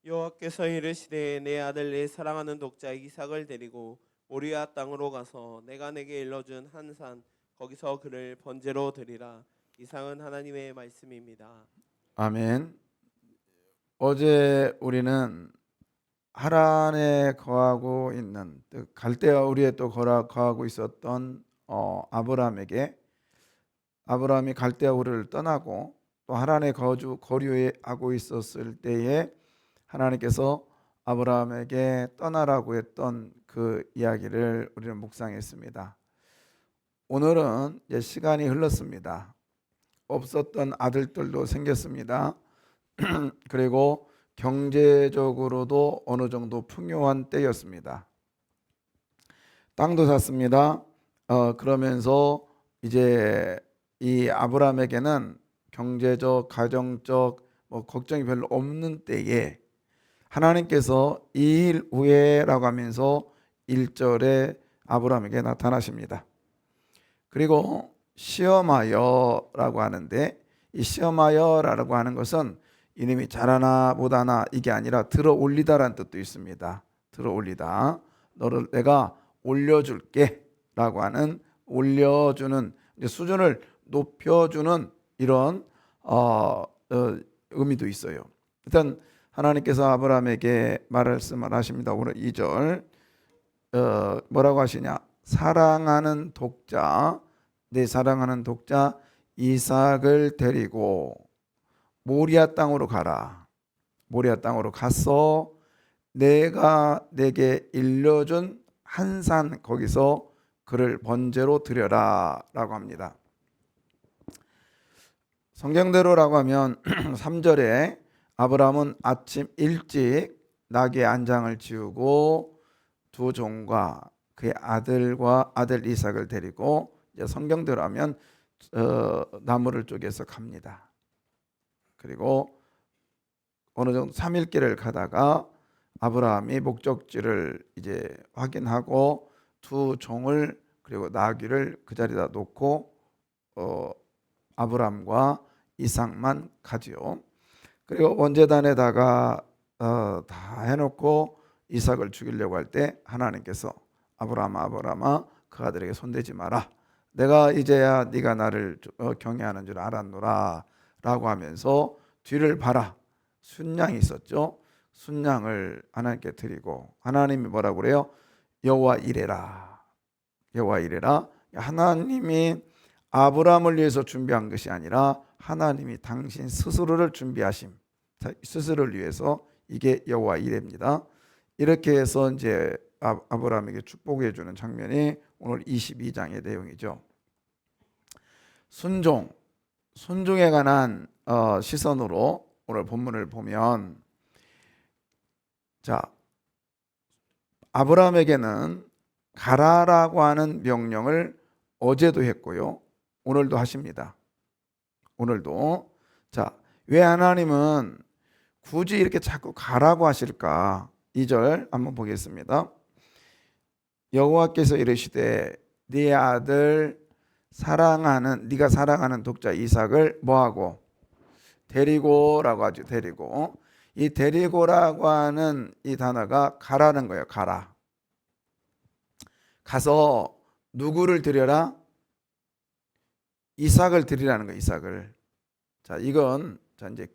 여호와께서 이르시되 내 아들 내 사랑하는 독자 이삭을 데리고 모리아 땅으로 가서 내가 내게 일러준 한 산 거기서 그를 번제로 드리라. 이상은 하나님의 말씀입니다. 아멘. 어제 우리는 하란에 거하고 있는 갈대아 우리에 또 거하고 있었던 아브라함이 갈대아 우르를 떠나고 또 하란에 거류하고 있었을 때에 하나님께서 아브라함에게 떠나라고 했던 그 이야기를 우리는 묵상했습니다. 오늘은 이제 시간이 흘렀습니다. 없었던 아들들도 생겼습니다. 그리고 경제적으로도 어느 정도 풍요한 때였습니다. 땅도 샀습니다. 그러면서 이제 이 아브라함에게는 경제적, 가정적 걱정이 별로 없는 때에 하나님께서 이 일 후에라고 하면서 1절에 아브라함에게 나타나십니다. 그리고 시험하여라고 하는데, 이 시험하여라고 하는 것은 이놈이 잘하나 못하나 이게 아니라 들어 올리다라는 뜻도 있습니다. 들어 올리다, 너를 내가 올려줄게 라고 하는, 올려주는, 수준을 높여주는 이런 의미도 있어요. 일단 하나님께서 아브라함에게 말씀을 하십니다. 오늘 2절 뭐라고 하시냐, 사랑하는 독자, 내 사랑하는 독자 이삭을 데리고 모리아 땅으로 가라. 모리아 땅으로 가서 내가 내게 일러준 한 산 거기서 그를 번제로 드려라 라고 합니다. 성경대로라고 하면 3절에 아브라함은 아침 일찍 나귀의 안장을 지우고 두 종과 그의 아들 이삭을 데리고, 이제 성경대로 하면 나무를 쪼개서 갑니다. 그리고 어느 정도 3일길을 가다가 아브라함이 목적지를 이제 확인하고 두 종을 그리고 나귀를 그 자리에다 놓고 아브라함과 이삭만 가지요. 그리고 번제단에다가 다 해놓고 이삭을 죽이려고 할 때 하나님께서 아브라함아 그 아들에게 손대지 마라. 내가 이제야 네가 나를 경외하는 줄 알았노라 라고 하면서 뒤를 봐라. 순양이 있었죠. 순양을 하나님께 드리고, 하나님이 뭐라고 그래요? 여호와 이레라. 여호와 이레라. 하나님이 아브라함을 위해서 준비한 것이 아니라 하나님이 당신 스스로를 준비하심, 스스로를 위해서, 이게 여호와 이레입니다. 이렇게 해서 이제 아브라함에게 축복해 주는 장면이 오늘 22장의 내용이죠. 순종에 관한 시선으로 오늘 본문을 보면, 자, 아브라함에게는 가라라고 하는 명령을 어제도 했고요, 오늘도 하십니다. 오늘도. 자, 왜 하나님은 굳이 이렇게 자꾸 가라고 하실까? 2절 한번 보겠습니다. 여호와께서 이르시되 네 아들 네가 사랑하는 독자 이삭을 뭐하고? 데리고라고 하죠. 데리고. 이 데리고라고 하는 이 단어가 가라는 거예요. 가라. 가서 누구를 드려라? 이삭을 드리라는 거예요. 이삭을. 자, 이건 이제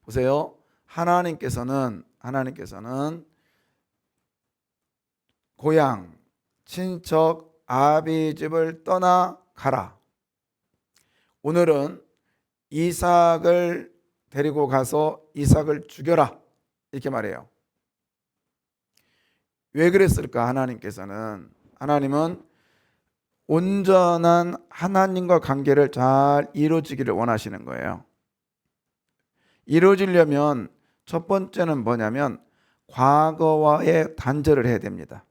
보세요. 하나님께서는 고향, 친척, 아비 집을 떠나 가라. 오늘은 이삭을 데리고 가서 이삭을 죽여라. 이렇게 말해요. 왜 그랬을까? 하나님은 온전한 하나님과 관계를 잘 이루어지기를 원하시는 거예요. 이루어지려면 첫 번째는 뭐냐면 과거와의 단절을 해야 됩니다.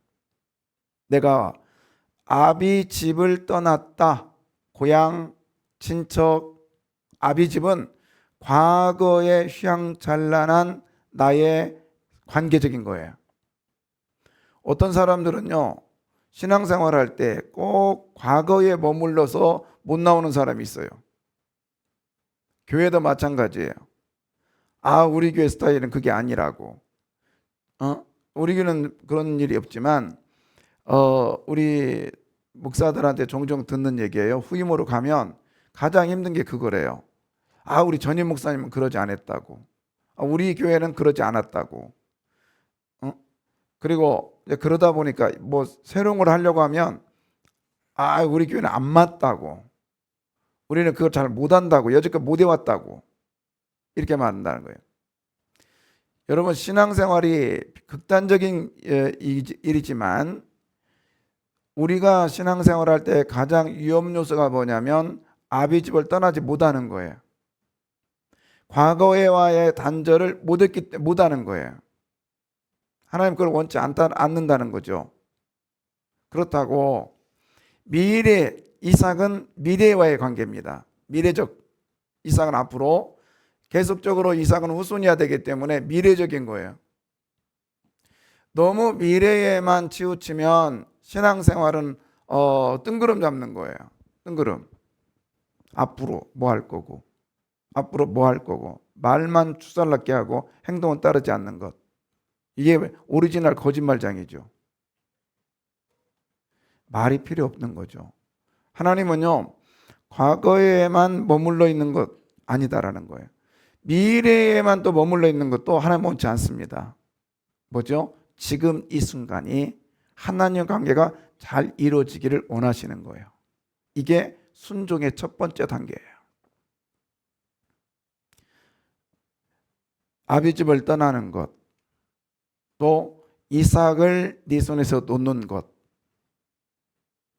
내가 아비 집을 떠났다. 고향, 친척, 아비 집은 과거의 휘황찬란한 나의 관계적인 거예요. 어떤 사람들은요, 신앙생활 할 때 꼭 과거에 머물러서 못 나오는 사람이 있어요. 교회도 마찬가지예요. 우리 교회 스타일은 그게 아니라고. 우리 교회는 그런 일이 없지만 우리 목사들한테 종종 듣는 얘기예요. 후임으로 가면 가장 힘든 게 그거래요. 우리 전임 목사님은 그러지 않았다고. 우리 교회는 그러지 않았다고. 그리고 이제 그러다 보니까 뭐 새로운 걸 하려고 하면 우리 교회는 안 맞다고. 우리는 그걸 잘 못한다고. 여지껏 못 해왔다고. 이렇게 말한다는 거예요. 여러분, 신앙생활이 극단적인 일이지만 우리가 신앙생활할 때 가장 위험 요소가 뭐냐면 아비 집을 떠나지 못하는 거예요. 과거와의 단절을 못하는 거예요. 하나님 그걸 원치 않는다는 거죠. 그렇다고 이삭은 미래와의 관계입니다. 미래적. 이삭은 앞으로 계속적으로 이삭은 후손이어야 되기 때문에 미래적인 거예요. 너무 미래에만 치우치면 신앙생활은 뜬구름 잡는 거예요. 뜬구름. 앞으로 뭐 할 거고, 앞으로 뭐 할 거고, 말만 추살났게 하고 행동은 따르지 않는 것. 이게 오리지널 거짓말장이죠. 말이 필요 없는 거죠. 하나님은요, 과거에만 머물러 있는 것 아니다라는 거예요. 미래에만 또 머물러 있는 것도 하나님 원치 않습니다. 뭐죠? 지금 이 순간이 하나님 관계가 잘 이루어지기를 원하시는 거예요. 이게 순종의 첫 번째 단계예요. 아비 집을 떠나는 것, 또 이삭을 네 손에서 놓는 것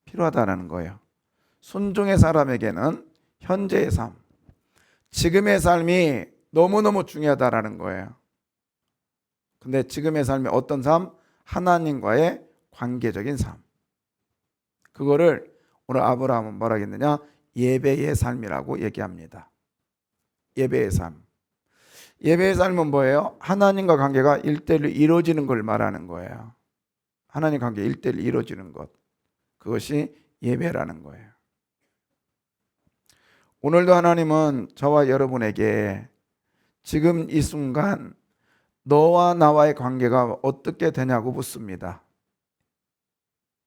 필요하다는 거예요. 순종의 사람에게는 현재의 삶, 지금의 삶이 너무너무 중요하다라는 거예요. 근데 지금의 삶이 어떤 삶? 하나님과의 관계적인 삶. 그거를 오늘 아브라함은 뭐라 했느냐? 예배의 삶이라고 얘기합니다. 예배의 삶. 예배의 삶은 뭐예요? 하나님과 관계가 1대1로 이루어지는 걸 말하는 거예요. 하나님 관계 1대1로 이루어지는 것. 그것이 예배라는 거예요. 오늘도 하나님은 저와 여러분에게 지금 이 순간 너와 나와의 관계가 어떻게 되냐고 묻습니다.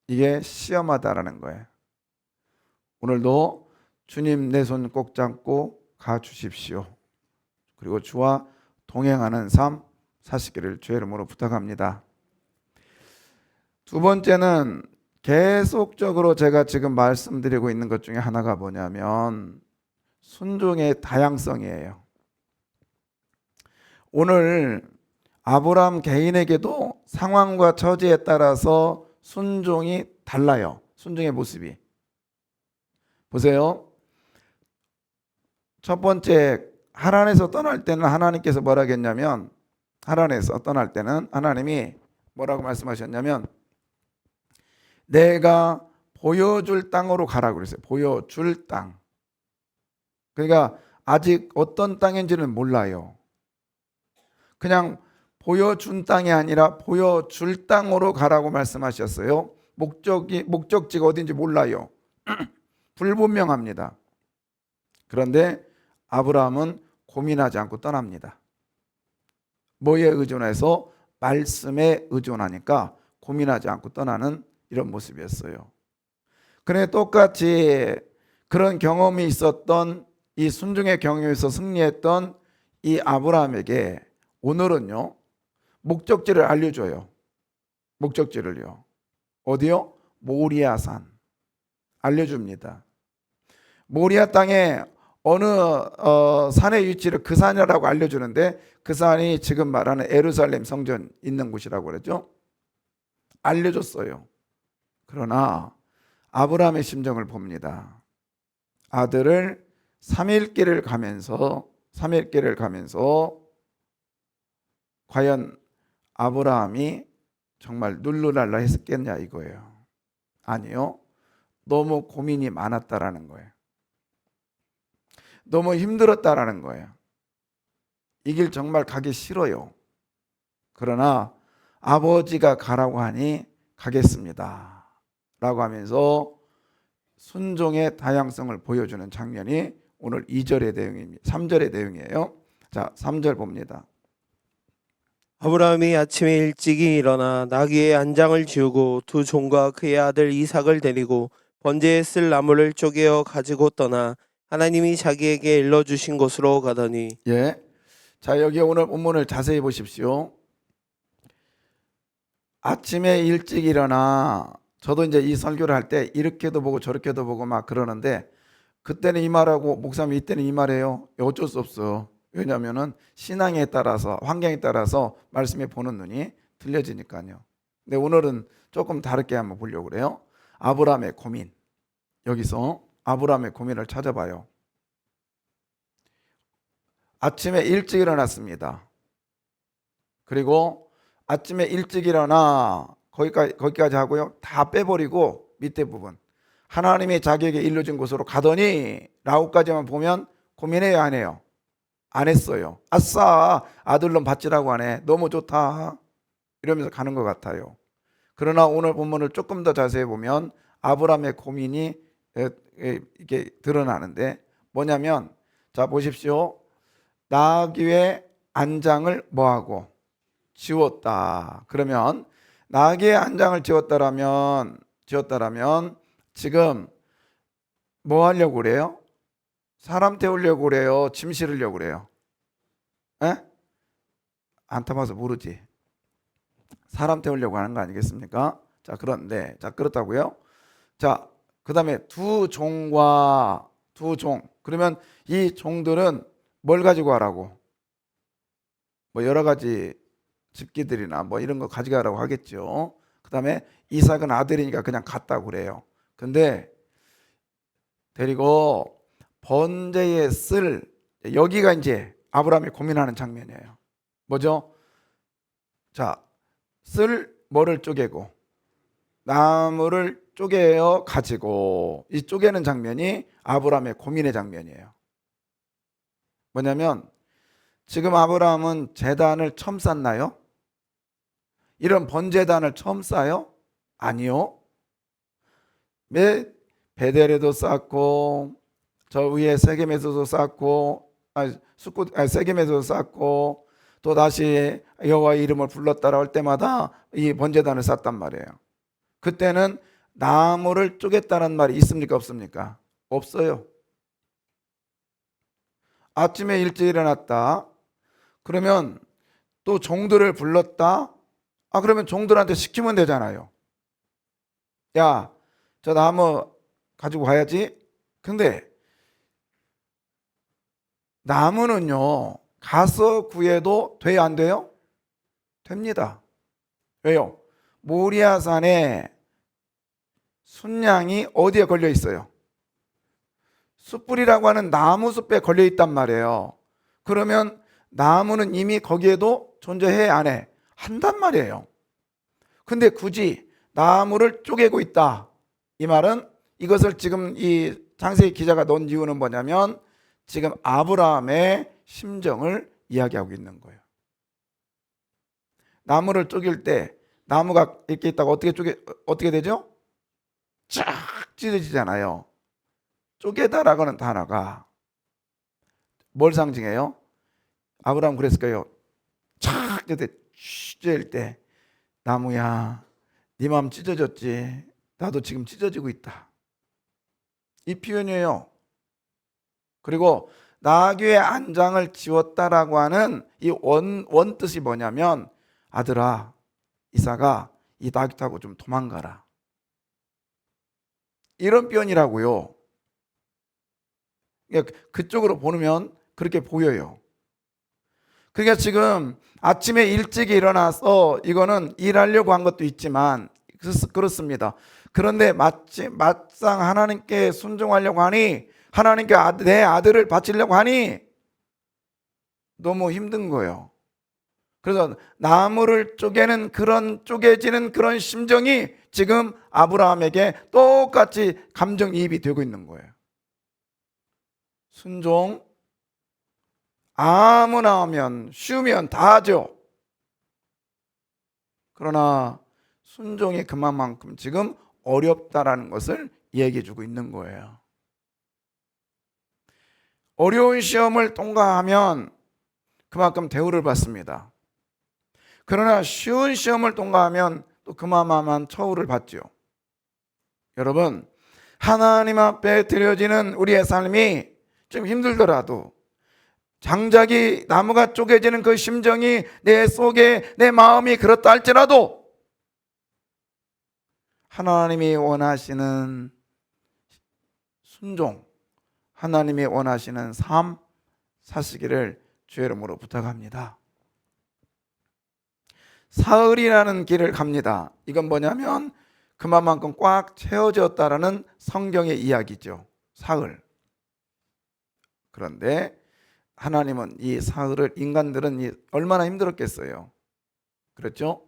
이게 시험하다라는 거예요. 오늘도 주님 내 손 꼭 잡고 가주십시오. 그리고 주와 동행하는 삶 사시기를 주의 이름으로 부탁합니다. 두 번째는 계속적으로 제가 지금 말씀드리고 있는 것 중에 하나가 뭐냐면 순종의 다양성이에요. 오늘 아브라함 개인에게도 상황과 처지에 따라서 순종이 달라요. 순종의 모습이. 보세요. 첫 번째, 하란에서 떠날 때는 하나님께서 뭐라 했냐면, 하란에서 떠날 때는 하나님이 뭐라고 말씀하셨냐면, 내가 보여줄 땅으로 가라고 그랬어요. 보여줄 땅. 그러니까 아직 어떤 땅인지는 몰라요. 그냥 보여준 땅이 아니라 보여줄 땅으로 가라고 말씀하셨어요. 목적지가 어딘지 몰라요. 불분명합니다. 그런데 아브라함은 고민하지 않고 떠납니다. 뭐에 의존해서? 말씀에 의존하니까 고민하지 않고 떠나는 이런 모습이었어요. 그래 똑같이 그런 경험이 있었던 이 순종의 경험에서 승리했던 이 아브라함에게 오늘은요 목적지를 알려줘요. 목적지를요. 어디요? 모리아산. 알려줍니다. 모리아 땅에 어느 산의 위치를 그 산이라고 알려주는데 그 산이 지금 말하는 예루살렘 성전 있는 곳이라고 그랬죠. 알려줬어요. 그러나 아브라함의 심정을 봅니다. 아들을 3일 길을 가면서 과연 아브라함이 정말 룰루랄라 했겠냐 이거예요. 아니요. 너무 고민이 많았다라는 거예요. 너무 힘들었다라는 거예요. 이 길 정말 가기 싫어요. 그러나 아버지가 가라고 하니 가겠습니다 라고 하면서 순종의 다양성을 보여주는 장면이 오늘 2절의 내용입니다. 3절의 내용이에요. 자, 3절 봅니다. 아브라함이 아침에 일찍이 일어나 나귀의 안장을 지우고 두 종과 그의 아들 이삭을 데리고 번제에 쓸 나무를 쪼개어 가지고 떠나 하나님이 자기에게 일러주신 곳으로 가더니 예. 자, 여기 오늘 본문을 자세히 보십시오. 아침에 일찍 일어나, 저도 이제 이 설교를 할 때 이렇게도 보고 저렇게도 보고 막 그러는데, 그때는 이 말하고 목사님 이때는 이 말해요. 어쩔 수 없어. 왜냐하면은 신앙에 따라서, 환경에 따라서 말씀에 보는 눈이 틀려지니까요. 근데 오늘은 조금 다르게 한번 보려고 그래요. 아브라함의 고민. 여기서 아브라함의 고민을 찾아봐요. 아침에 일찍 일어났습니다. 그리고 아침에 일찍 일어나 거기까지 하고요. 다 빼버리고 밑에 부분 하나님이 자기에게 일러준 곳으로 가더니 라고까지만 보면 고민해요, 안 해요? 안 했어요. 아싸, 아들놈 밭지라고 하네. 너무 좋다. 이러면서 가는 것 같아요. 그러나 오늘 본문을 조금 더 자세히 보면 아브라함의 고민이 이게 드러나는데 뭐냐면, 자 보십시오. 나귀의 안장을 뭐하고 지웠다. 그러면 나귀의 안장을 지웠다라면 지금 뭐 하려고 그래요? 사람 태우려고 그래요? 짐 실으려고 그래요? 에? 안 타봐서 모르지. 사람 태우려고 하는 거 아니겠습니까? 자, 그런데 자 그렇다고요? 자, 그다음에 두 종과 두 종. 그러면 이 종들은 뭘 가지고 가라고? 뭐 여러 가지 집기들이나 뭐 이런 거 가져가라고 하겠죠. 그다음에 이삭은 아들이니까 그냥 갔다고 그래요. 근데 데리고 번제에 쓸, 여기가 이제 아브라함이 고민하는 장면이에요. 뭐죠? 자, 쓸 뭐를 쪼개고 나무를 쪼개어 가지고, 이 쪼개는 장면이 아브라함의 고민의 장면이에요. 뭐냐면 지금 아브라함은 제단을 처음 쌓나요? 이런 번제단을 처음 쌓아요? 아니요. 베델에도 쌓고 저 위에 세겜에서도 쌓고 세겜에서도 쌓고 또 다시 여호와의 이름을 불렀다라 할 때마다 이 번제단을 쌓단 말이에요. 그때는 나무를 쪼갰다는 말이 있습니까 없습니까? 없어요. 아침에 일찍 일어났다. 그러면 또 종들을 불렀다. 그러면 종들한테 시키면 되잖아요. 야, 저 나무 가지고 가야지. 근데 나무는요, 가서 구해도 돼요, 안 돼요? 됩니다. 왜요? 모리아산에 순양이 어디에 걸려 있어요? 숯불이라고 하는 나무 숲에 걸려 있단 말이에요. 그러면 나무는 이미 거기에도 존재해, 안 해? 한단 말이에요. 근데 굳이 나무를 쪼개고 있다. 이 말은, 이것을 지금 이 창세기 기자가 넣은 이유는 뭐냐면 지금 아브라함의 심정을 이야기하고 있는 거예요. 나무를 쪼갤 때 나무가 이렇게 있다가 어떻게 되죠? 쫙 찢어지잖아요. 쪼개다라고 하는 단어가 뭘 상징해요? 아브라함 그랬을 거예요. 쫙 찢어질 때, 나무야, 네 마음 찢어졌지? 나도 지금 찢어지고 있다. 이 표현이에요. 그리고 나귀의 안장을 지웠다라고 하는 이 원뜻이 뭐냐면, 아들아, 이삭아, 이 나귀 타고 좀 도망가라. 이런 표현이라고요. 그쪽으로 보면 그렇게 보여요. 그러니까 지금 아침에 일찍 일어나서 이거는 일하려고 한 것도 있지만 그렇습니다. 그런데 막상 하나님께 순종하려고 하니, 하나님께 내 아들을 바치려고 하니 너무 힘든 거예요. 그래서 나무를 쪼개지는 그런 심정이 지금 아브라함에게 똑같이 감정이입이 되고 있는 거예요. 순종, 아무나 하면 쉬우면 다 하죠. 그러나 순종이 그만큼 지금 어렵다라는 것을 얘기해 주고 있는 거예요. 어려운 시험을 통과하면 그만큼 대우를 받습니다. 그러나 쉬운 시험을 통과하면 또 그만한 처우를 받죠. 여러분, 하나님 앞에 드려지는 우리의 삶이 좀 힘들더라도, 장작이 나무가 쪼개지는 그 심정이 내 속에, 내 마음이 그렇다 할지라도 하나님이 원하시는 순종, 하나님이 원하시는 삶 사시기를 주의 이름으로 부탁합니다. 사흘이라는 길을 갑니다. 이건 뭐냐면 그만큼 꽉 채워졌다라는 성경의 이야기죠. 사흘. 그런데 하나님은 이 사흘을, 인간들은 얼마나 힘들었겠어요. 그렇죠?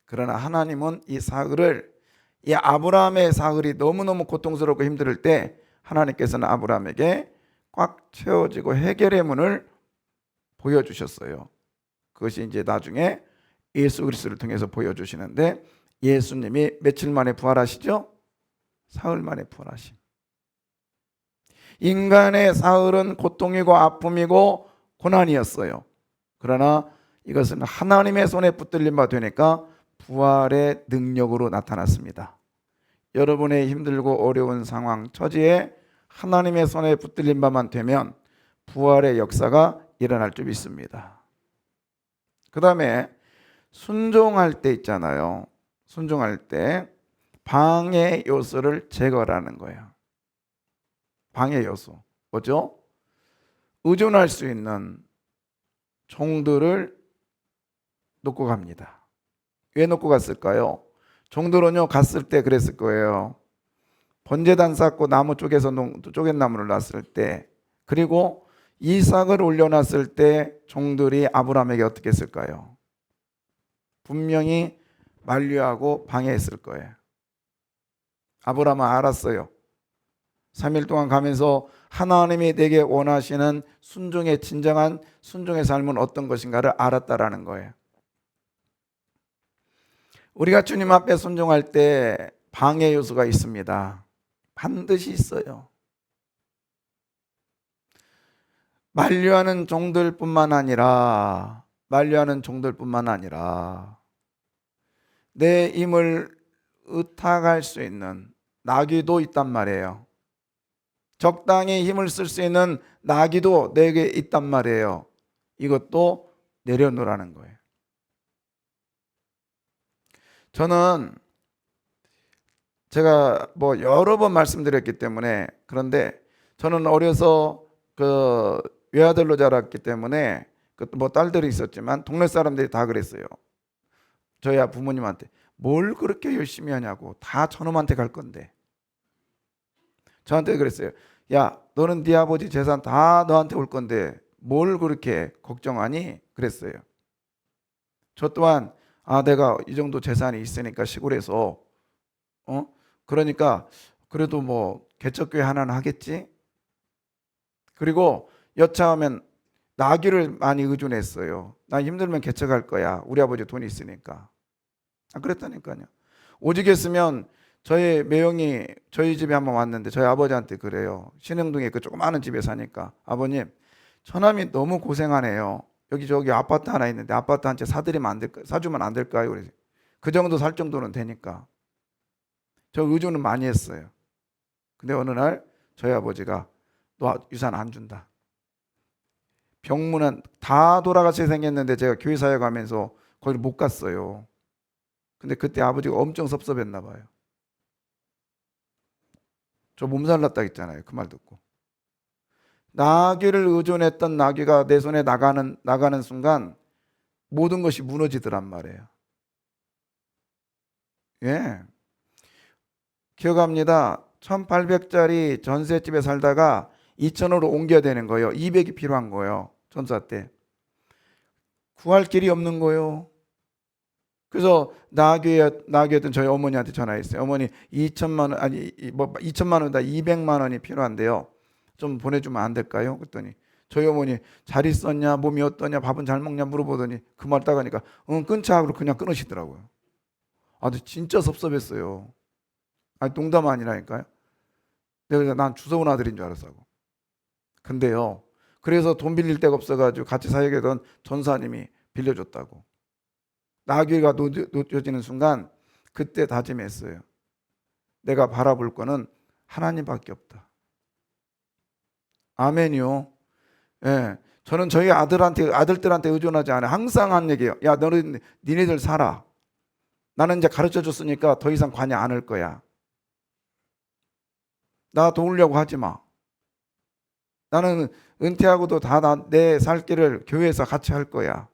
그러나 하나님은 이 사흘을, 이 아브라함의 사흘이 너무너무 고통스럽고 힘들 때 하나님께서는 아브라함에게 꽉 채워지고 해결의 문을 보여주셨어요. 그것이 이제 나중에 예수 그리스도를 통해서 보여주시는데, 예수님이 며칠 만에 부활하시죠? 사흘 만에 부활하심. 인간의 사흘은 고통이고 아픔이고 고난이었어요. 그러나 이것은 하나님의 손에 붙들린 바 되니까 부활의 능력으로 나타났습니다. 여러분의 힘들고 어려운 상황, 처지에 하나님의 손에 붙들린 바만 되면 부활의 역사가 일어날 줄 믿습니다. 그 다음에 순종할 때 있잖아요. 순종할 때 방해 요소를 제거하는 거예요. 방해 요소. 뭐죠? 의존할 수 있는 종들을 놓고 갑니다. 왜 놓고 갔을까요? 종들은요, 갔을 때 그랬을 거예요. 번제단 쌓고 나무 쪽에서 쪼갠 나무를 놨을 때, 그리고 이삭을 올려놨을 때 종들이 아브라함에게 어떻게 했을까요? 분명히 만류하고 방해했을 거예요. 아브라함은 알았어요. 3일 동안 가면서 하나님이 내게 원하시는 순종의, 진정한 순종의 삶은 어떤 것인가를 알았다라는 거예요. 우리가 주님 앞에 순종할 때 방해 요소가 있습니다. 반드시 있어요. 만류하는 종들뿐만 아니라 내 힘을 의탁할 수 있는 나귀도 있단 말이에요. 적당히 힘을 쓸 수 있는 나귀도 내게 있단 말이에요. 이것도 내려놓으라는 거예요. 저는 제가 여러 번 말씀드렸기 때문에, 그런데 저는 어려서 외아들로 자랐기 때문에, 딸들이 있었지만 동네 사람들이 다 그랬어요. 저희 부모님한테 뭘 그렇게 열심히 하냐고, 다 저놈한테 갈 건데. 저한테 그랬어요. 야, 너는 네 아버지 재산 다 너한테 올 건데 뭘 그렇게 걱정하니? 그랬어요. 저 또한 내가 이 정도 재산이 있으니까 시골에서 그러니까 그래도 개척교회 하나는 하겠지. 그리고 여차하면 나귀를 많이 의존했어요. 나 힘들면 개척할 거야. 우리 아버지 돈이 있으니까. 그랬다니까요. 오직했으면 저희 매형이 저희 집에 한번 왔는데 저희 아버지한테 그래요. 신흥동에 그 조그마한 집에 사니까, 아버님, 처남이 너무 고생하네요. 여기 아파트 하나 있는데 아파트 한 채 사주면 안 될까요? 그래서 그 정도 살 정도는 되니까. 저 의존은 많이 했어요. 근데 어느 날 저희 아버지가 너 유산 안 준다. 병문안 다 돌아가게 생겼는데 제가 교회사에 가면서 거기를 못 갔어요. 근데 그때 아버지가 엄청 섭섭했나 봐요. 저 몸살 났다 했잖아요. 그 말 듣고. 나귀를 의존했던 나귀가 내 손에 나가는 순간 모든 것이 무너지더란 말이에요. 예. 기억합니다. 1800짜리 전셋집에 살다가 2000으로 옮겨야 되는 거예요. 200이 필요한 거예요. 전사 때. 구할 길이 없는 거예요. 그래서 나귀였던 저희 어머니한테 전화했어요. 어머니 2천만 원, 2천만 원이다, 200만 원이 필요한데요. 좀 보내주면 안 될까요? 그랬더니 저희 어머니 잘 있었냐, 몸이 어떠냐, 밥은 잘 먹냐 물어보더니 그 말 따가니까 끊자 하고 그냥 끊으시더라고요. 진짜 섭섭했어요. 농담 아니라니까요. 내가 난 주워온 아들인 줄 알았어. 근데요, 그래서 돈 빌릴 데가 없어가지고 같이 사역하던 전사님이 빌려줬다고. 나귀가 놓여지는 순간 그때 다짐했어요. 내가 바라볼 거는 하나님밖에 없다. 아멘이요. 예, 저는 저희 아들들한테 의존하지 않아요. 항상 한 얘기예요. 야, 너는 니네들 살아. 나는 이제 가르쳐 줬으니까 더 이상 관여 안 할 거야. 나 도우려고 하지 마. 나는 은퇴하고도 다 내 살 길을 교회에서 같이 할 거야.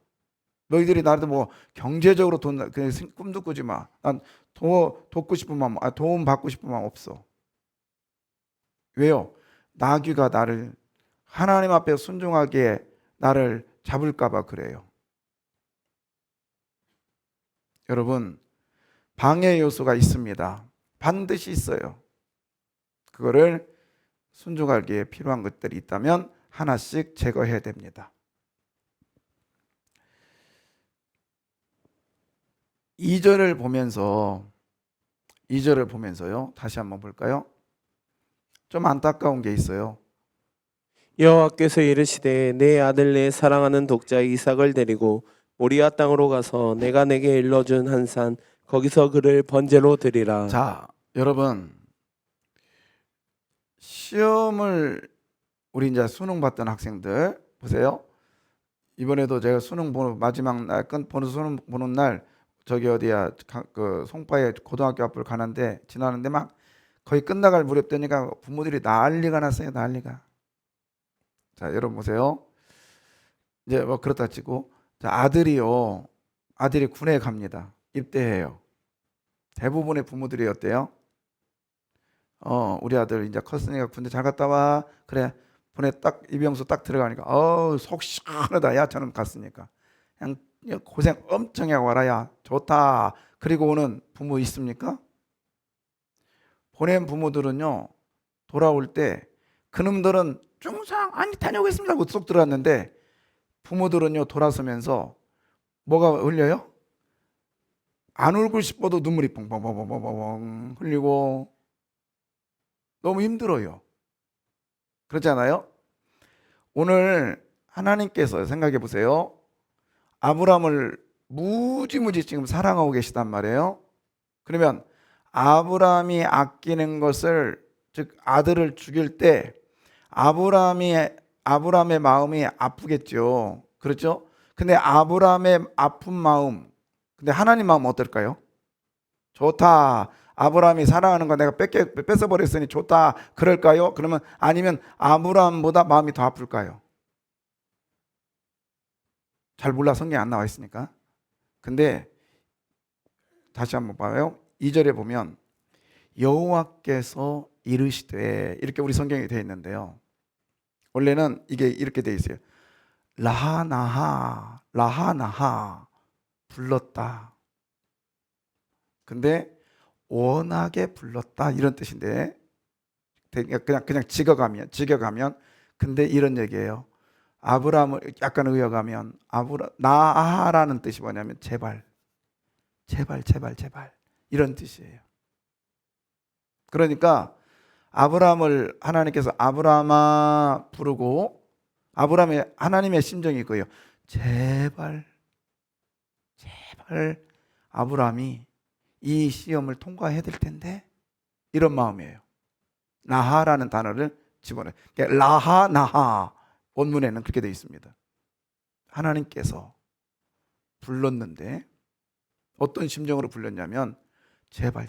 너희들이 나한테 뭐 경제적으로 꿈도 꾸지 마. 난 돕고 싶은 마음, 도움 받고 싶은 마음 없어. 왜요? 나귀가 나를 하나님 앞에 순종하게 나를 잡을까 봐 그래요. 여러분, 방해 요소가 있습니다. 반드시 있어요. 그거를 순종하기에 필요한 것들이 있다면 하나씩 제거해야 됩니다. 2절을 보면서요. 다시 한번 볼까요? 좀 안타까운 게 있어요. 여호와께서 이르시되 내 아들 내 사랑하는 독자 이삭을 데리고 모리아 땅으로 가서 내가 내게 일러준 한 산 거기서 그를 번제로 드리라. 자, 여러분, 시험을 우리 이제 수능 봤던 학생들 보세요. 이번에도 제가 수능 보는 마지막 날 수능 보는 날 저기 어디야 그 송파에 고등학교 앞을 지나는데 막 거의 끝나갈 무렵 되니까 부모들이 난리가 났어요. 난리가. 자, 여러분 보세요. 이제 뭐 그렇다 치고, 자, 아들이 군에 갑니다. 입대해요. 대부분의 부모들이 어때요? 우리 아들 이제 컸으니까 군대 잘 갔다 와. 그래, 군에 딱 입영수 딱 들어가니까 속 시원하다. 야, 저는 갔으니까 그냥 고생 엄청 하고 와라. 야, 좋다. 그리고 오는 부모 있습니까? 보낸 부모들은요, 돌아올 때 그놈들은 중상 아니 다녀오겠습니다 하고 쏙 들어갔는데 부모들은요 돌아서면서 뭐가 흘려요? 안 울고 싶어도 눈물이 뻥뻥뻥뻥뻥 흘리고 너무 힘들어요. 그렇잖아요? 오늘 하나님께서 생각해 보세요. 아브라함을 무지무지 지금 사랑하고 계시단 말이에요. 그러면 아브라함이 아끼는 것을, 즉 아들을 죽일 때 아브라함의 마음이 아프겠죠. 그렇죠? 근데 아브라함의 아픈 마음, 근데 하나님 마음은 어떨까요? 좋다. 아브라함이 사랑하는 거 내가 뺏어버렸으니 좋다. 그럴까요? 그러면 아니면 아브라함보다 마음이 더 아플까요? 잘 몰라, 성경에 안 나와 있으니까. 근데 다시 한번 봐요. 2절에 보면 여호와께서 이르시되, 이렇게 우리 성경에 되어 있는데요. 원래는 이게 이렇게 되어 있어요. 라하나하 불렀다. 근데 워낙에 불렀다 이런 뜻인데, 그냥 직역하면 근데 이런 얘기예요. 아브라함을 약간 의역하면 나하라는 뜻이 뭐냐면 제발 이런 뜻이에요. 그러니까 아브라함을 하나님께서 아브라함아 부르고, 하나님의 심정이 있고요. 제발 아브라함이 이 시험을 통과해야 될 텐데, 이런 마음이에요. 나하라는 단어를 집어넣어요. 라하나하 원문에는 그렇게 되어 있습니다. 하나님께서 불렀는데 어떤 심정으로 불렀냐면 제발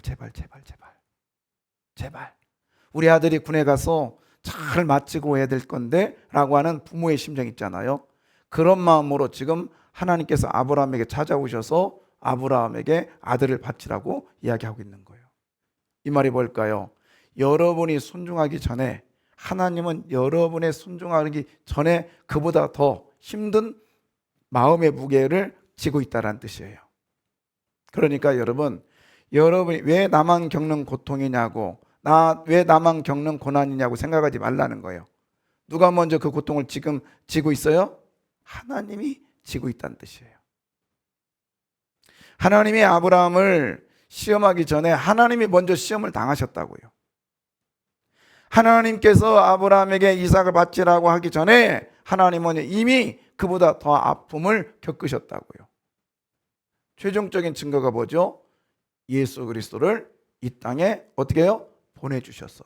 우리 아들이 군에 가서 잘 마치고 해야 될 건데 라고 하는 부모의 심정 있잖아요. 그런 마음으로 지금 하나님께서 아브라함에게 찾아오셔서 아브라함에게 아들을 바치라고 이야기하고 있는 거예요. 이 말이 뭘까요? 여러분이 순종하기 전에, 하나님은 여러분의 순종하기 전에 그보다 더 힘든 마음의 무게를 지고 있다는 뜻이에요. 그러니까 여러분이 왜 나만 겪는 고통이냐고, 왜 나만 겪는 고난이냐고 생각하지 말라는 거예요. 누가 먼저 그 고통을 지금 지고 있어요? 하나님이 지고 있다는 뜻이에요. 하나님이 아브라함을 시험하기 전에 하나님이 먼저 시험을 당하셨다고요. 하나님께서 아브라함에게 이삭을 바치라고 하기 전에 하나님은 이미 그보다 더 아픔을 겪으셨다고요. 최종적인 증거가 뭐죠? 예수 그리스도를 이 땅에 어떻게 해요? 보내주셨어.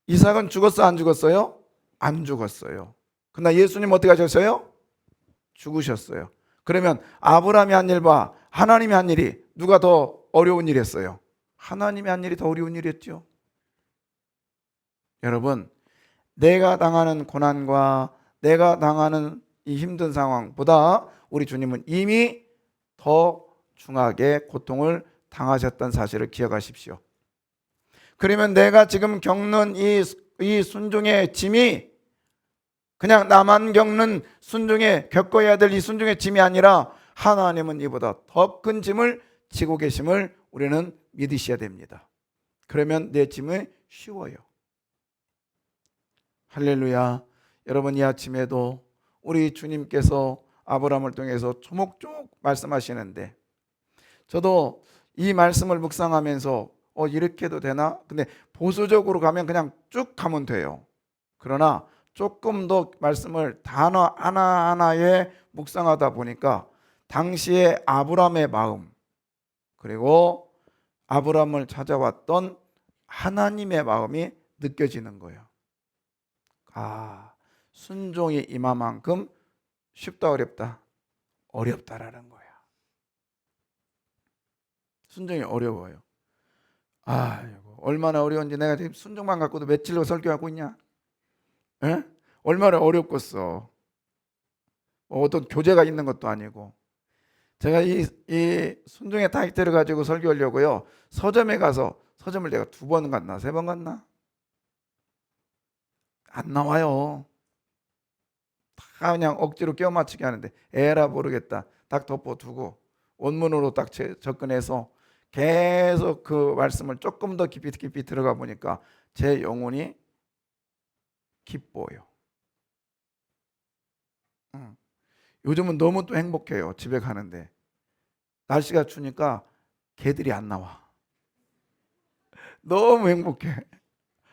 이삭은 죽었어 안 죽었어요? 안 죽었어요. 그러나 예수님 어떻게 하셨어요? 죽으셨어요. 그러면 아브라함이 한 일과 하나님이 한 일이 누가 더 어려운 일이었어요? 하나님이 한 일이 더 어려운 일이었죠. 여러분, 내가 당하는 고난과 내가 당하는 이 힘든 상황보다 우리 주님은 이미 더 중하게 고통을 당하셨다는 사실을 기억하십시오. 그러면 내가 지금 겪는 이 순종의 짐이 그냥 나만 겪는 순종에 겪어야 될 이 순종의 짐이 아니라 하나님은 이보다 더 큰 짐을 지고 계심을 우리는 믿으셔야 됩니다. 그러면 내 짐이 쉬워요. 할렐루야. 여러분, 이 아침에도 우리 주님께서 아브라함을 통해서 조목조목 말씀하시는데 저도 이 말씀을 묵상하면서 이렇게 해도 되나? 근데 보수적으로 가면 그냥 쭉 가면 돼요. 그러나 조금 더 말씀을 단어 하나하나에 묵상하다 보니까 당시에 아브라함의 마음 그리고 아브라함을 찾아왔던 하나님의 마음이 느껴지는 거예요. 순종이 이만큼 쉽다 어렵다? 어렵다라는 거야. 순종이 어려워요. 얼마나 어려운지 내가 지금 순종만 갖고도 며칠로 설교하고 있냐? 에? 얼마나 어렵겠어. 어떤 교재가 있는 것도 아니고. 제가 이 순종의 타이틀을 가지고 설교하려고요. 서점에 가서 서점을 내가 2번 갔나 3번 갔나? 안 나와요. 다 그냥 억지로 껴 맞추게 하는데 에라 모르겠다. 딱 덮어두고 원문으로 딱 접근해서 계속 그 말씀을 조금 더 깊이 들어가 보니까 제 영혼이 기뻐요. 요즘은 너무 또 행복해요. 집에 가는데 날씨가 추니까 개들이 안 나와. 너무 행복해.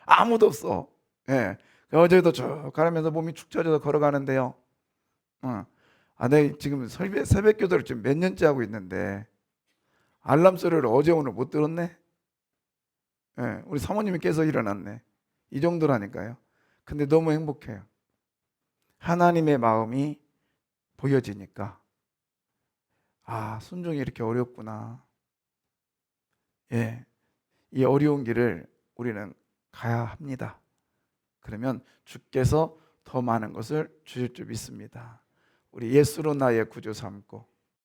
아무도 없어. 예. 어제도 쭉 가면서 몸이 축 처져서 걸어가는데요. 내가 지금 새벽 기도를 지금 몇 년째 하고 있는데 알람 소리를 어제 오늘 못 들었네. 예. 우리 사모님이 깨서 일어났네. 이 정도라니까요. 근데 너무 행복해요. 하나님의 마음이 보여지니까 순종이 이렇게 어렵구나. 예, 이 어려운 길을 우리는 가야 합니다. 그러면 주께서 더 많은 것을 주실 줄 믿습니다. 우리 예수로 나의 구주 삼고